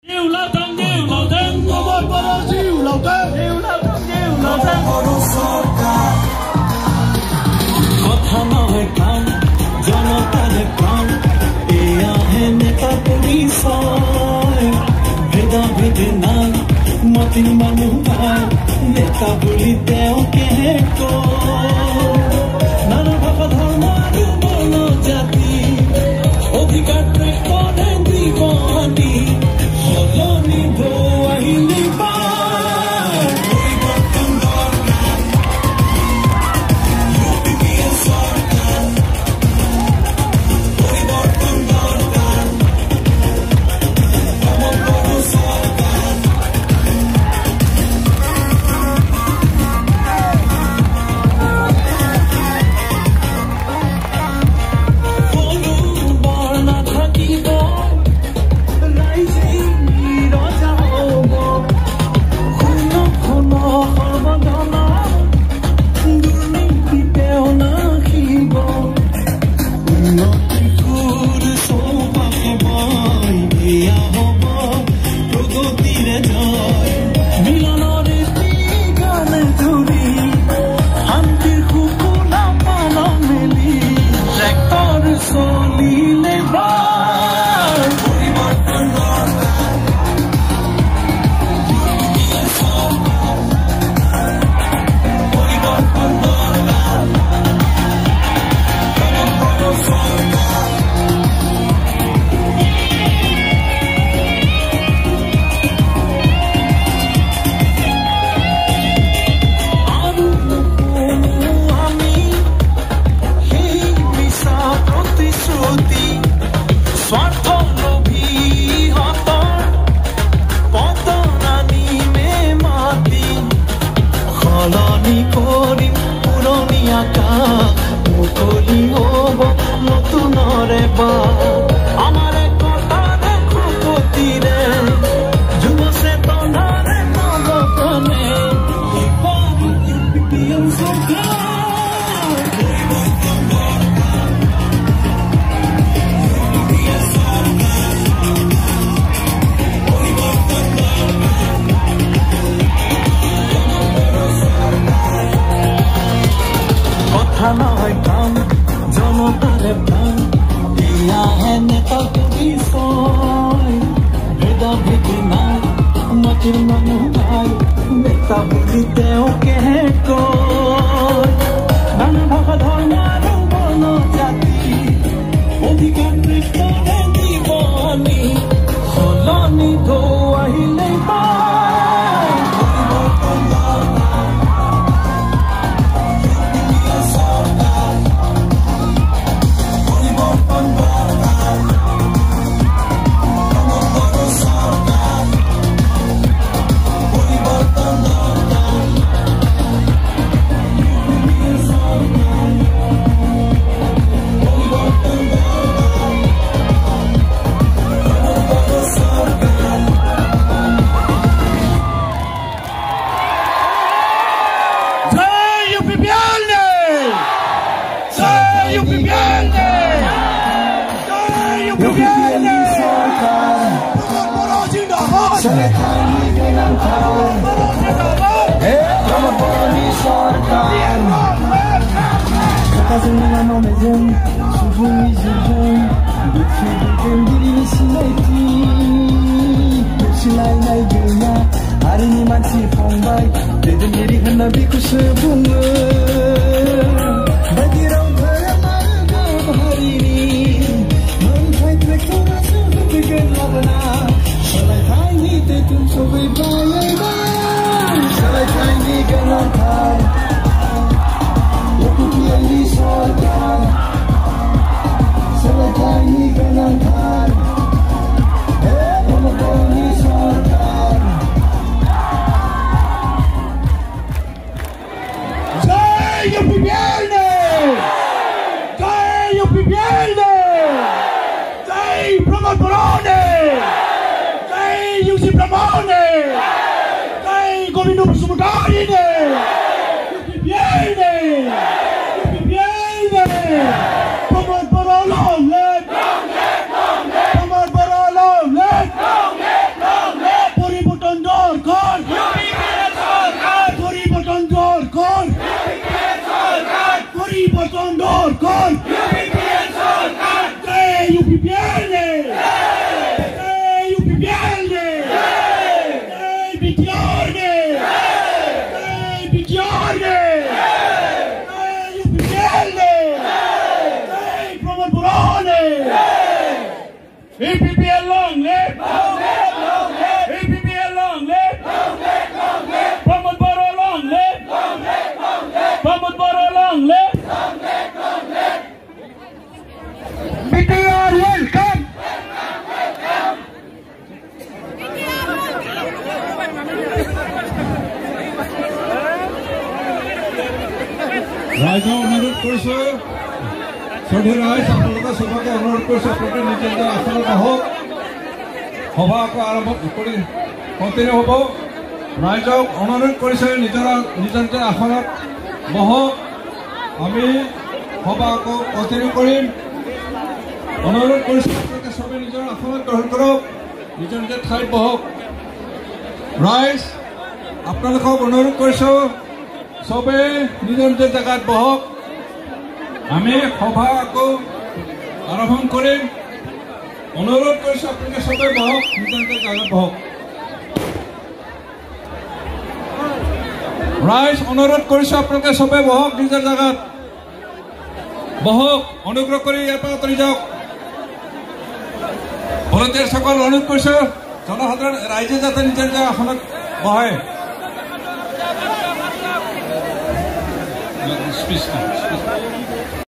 Nhiều lao thân, có một bao nhiêu lao thân, nhiều lao thân. কথা নয় কাম জনতার প্রাণ এ আহে নেতা পরিচয় ভেদা ভেদে নাই মতিন মানুহ নাই নেতা বুলি তেওঁকে কয় নানা ভাষা ধৰ্ম আৰু বৰ্ণ জাতি অধিকাৰ কৰে দিবানী সলনি আহিলে নহয় কাম জনতাৰে প্ৰাণ এয়াহে নেতা পৰিচয় ভেদা ভেদি নাই মাটিৰ মানুহ নাই নেতা বুলি তেওঁকে কয় নানা ভাষা ধৰ্ম আৰু বৰ্ণ জাতি অধিকাৰ কৰে দিবানী সলনি আহিলে हारिनि मानसि फंबाय दैदेनगिरि होनना बेखौसो बुङो बायदि राव धोरोम आरो हारिनि मोनथाय ट्रेक्टरासो होफैगोन लाबोना सोलायथायनि दैथुन सफैबाय सोलायथायनि गोनांथार UPPLनि सरकार सोलायथायनि गोनांथार ममतानि सरकार ৰাইজক অনুৰোধ কৰিছো চৌধুৰী ৰাইজ আপোনালোকে সবকে অনুৰোধ কৰিছো প্ৰতি নিজৰ আসনত আহক সভা আকৌ আৰম্ভ কৰি কণ্টিনিউ হ'ব ৰাইজক অনুৰোধ কৰিছে নিজৰ আসনত বহক আমি সভা আকৌ কণ্টিনিউ কৰিম অনুৰোধ কৰিছো আপোনালোকে সবে নিজৰ আসনত গ্ৰহণ কৰক নিজৰ ঠাইত বহক ৰাইজ আপোনালোকক অনুৰোধ কৰিছো সবে নিজৰ জেগাত বহক আমি সভা আকৌ আৰম্ভ কৰিম অনুৰোধ কৰিছো আপোনালোকে সবে বহক নিজৰ জেগাত বহক ৰাইজ অনুৰোধ কৰিছো আপোনালোকে সবে বহক নিজৰ জেগাত বহক অনুগ্ৰহ কৰি ইয়াৰ পৰা আঁতৰি যাওক ভলণ্টিয়াৰ সকল অনুৰোধ কৰিছো জনসাধাৰণ ৰাইজে যাতে নিজৰ আসনত বহে